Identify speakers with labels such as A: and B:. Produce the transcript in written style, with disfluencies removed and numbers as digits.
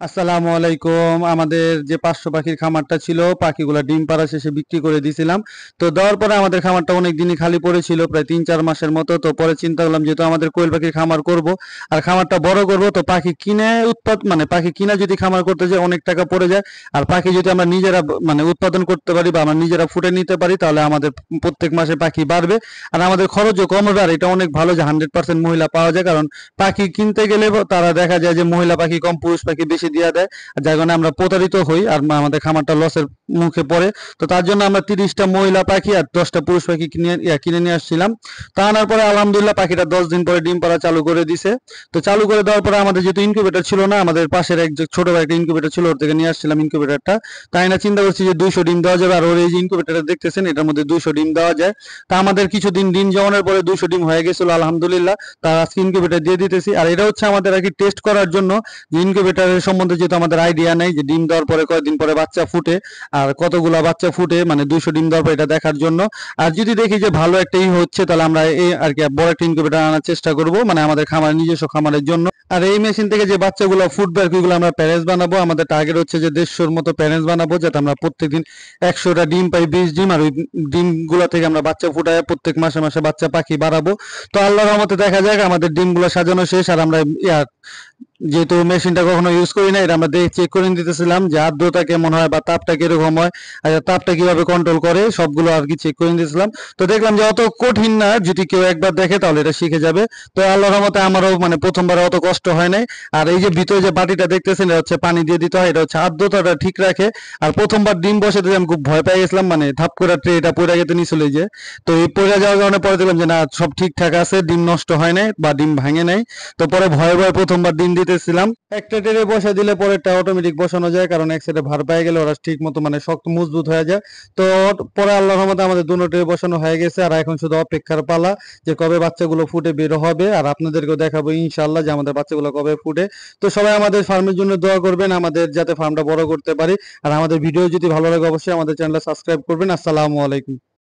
A: আসসালামু আলাইকুম। আমাদের যে ৫০০ পাখির খামারটা ছিল, পাখিগুলা ডিম পাড়া শেষে বিক্রি করে দিছিলাম। তো দেওয়ার পরে আমাদের খামারটা অনেক দিনই খালি পড়েছিল, প্রায় ৩-৪ মাসের মতো। তো পরে চিন্তা করলাম যেহেতু আমাদের কোয়েল পাখির খামার করব আর খামারটা বড় করব, তো পাখি কিনে মানে পাখি কিনা যদি খামার করতে যাই অনেক টাকা পড়ে যায়। আর পাখি যদি আমরা নিজেরা মানে উৎপাদন করতে পারি বা আমরা নিজেরা ফুটে নিতে পারি, তাহলে আমাদের প্রত্যেক মাসে পাখি বাড়বে আর আমাদের খরচও কম হবে। আর এটা অনেক ভালো যে 100% মহিলা পাওয়া যায়, কারণ পাখি কিনতে গেলে তারা দেখা যায় যে মহিলা পাখি কম, পুরুষ পাখি বেশি দিয়া দেয়। যার কারণে আমরা প্রতারিত হই আর আমাদের খামারটা লসের মুখে পড়ে। তো তার জন্য আমরা 30টা মহিলা পাখি আর 10টা পুরুষ পাখি কিনে নিয়ে আসছিলাম। তা আনার পরে আলহামদুলিল্লাহ পাখিটা 10 দিন পরে ডিম পাড়া চালু করে দিছে। তো চালু করে দেওয়ার পরে আমাদের যেহেতু ইনকিউবেটর ছিল না, আমাদের পাশের এক যে ছোট ভাই একটা ইনকিউবেটর ছিল, ওর থেকে নিয়ে আসছিলাম ইনকিউবেটরটা। তাই না চিন্তা করছি যে 200 ডিম দেওয়া যাবে। আর ওর এই যে ইনকিউবেটরটা দেখতেছেন, এটার মধ্যে 200 ডিম দেওয়া যায়। তা আমাদের কিছুদিন ডিম জমানোর পরে 200 ডিম হয়ে গেছিল আলহামদুলিল্লাহ। তার আজকে ইনকিউবেটর দিয়ে দিতেছি। আর এটা হচ্ছে আমাদের আর কি টেস্ট করার জন্য যে ইনকিউবেটরের সম্বন্ধে যেহেতু আমাদের আইডিয়া নেই যে ডিম দেওয়ার পরে কয়দিন পরে বাচ্চা ফুটে আর কতগুলা বাচ্চা ফুটে, মানে 200 ডিম দেওয়ার পর এটা দেখার জন্য। আর যদি দেখি যে ভালো একটা হচ্ছে, তাহলে আমরা এই আর কি বড় একটা ইনকিউবেটর আনার চেষ্টা করব, মানে আমাদের খামার নিজস্ব খামারের জন্য। আর এই মেশিন থেকে যে বাচ্চাগুলো ফুটবে আর কিগুলো আমরা প্যারেন্টস বানাবো। আমাদের টার্গেট হচ্ছে যে 150-র মতো প্যারেন্টস বানাবো, যাতে আমরা প্রত্যেকদিন 100টা ডিম পাই, 20 ডিম। আর ওই ডিমগুলো থেকে আমরা বাচ্চা ফুটায় প্রত্যেক মাসে মাসে বাচ্চা পাখি বাড়াবো। তো আল্লাহর রহমতে দেখা যাক, আমাদের ডিমগুলো সাজানো শেষ। আর আমরা যেহেতু মেশিনটা কখনো ইউজ করি না, এটা আমরা চেক করে দিতেছিলাম যে আর্দ্রতা কেমন হয় বা তাপটা কিরকম হয়, আর তাপটা কিভাবে কন্ট্রোল করে, সবগুলো আর কি চেক করে দিতেছিলাম। তো দেখলাম যে অত কঠিন না, যদি কেউ একবার দেখে তাহলে এটা শিখে যাবে। তো আল্লাহর রহমতে আমারও মানে প্রথমবার অত কষ্ট হয় নাই। আর এই যে ভিতরে যে বাটিটা দেখতেছেন, এটা হচ্ছে পানি দিয়ে দিতে হয়, এটা হচ্ছে আর্দ্রতাটা ঠিক রাখে। আর প্রথমবার ডিম বসাতে আমি খুব ভয় পেয়ে গেছিলাম, মানে ধাপ করে ট্রেটা পড়ে গেতে নিছিল যে। তো এই পড়ে যাওয়ার কারণে পরে দেখলাম যে না, সব ঠিকঠাক আছে, ডিম নষ্ট হয় নাই বা ডিম ভাঙে নাই। তো পরে ভয়ে ভয়ে প্রথমবার ডিম দিতেছিলাম। একটা ট্রে বসা দিলে পরেরটা অটোমেটিক বসানো যায়, কারণ এক সাইডে ভার পেয়ে গেলে ওরা ঠিক মতো মানে শক্ত মজবুত হয়ে যায়। তো পরে আল্লাহর রহমতে আমাদের দুটো ট্রে বসানো হয়ে গেছে। আর এখন শুধু অপেক্ষার পালা যে কবে বাচ্চাগুলো ফুটে বের হবে। আর আপনাদেরকেও দেখাবো ইনশাআল্লাহ যে আমাদের বাচ্চাগুলো কবে ফুটে। তো সবাই আমাদের ফার্মের জন্য দোয়া করবেন, আমাদের যাতে ফার্মটা বড় করতে পারি। আর আমাদের ভিডিও যদি ভালো লাগে অবশ্যই আমাদের চ্যানেলটা সাবস্ক্রাইব করবেন। আসসালামু আলাইকুম।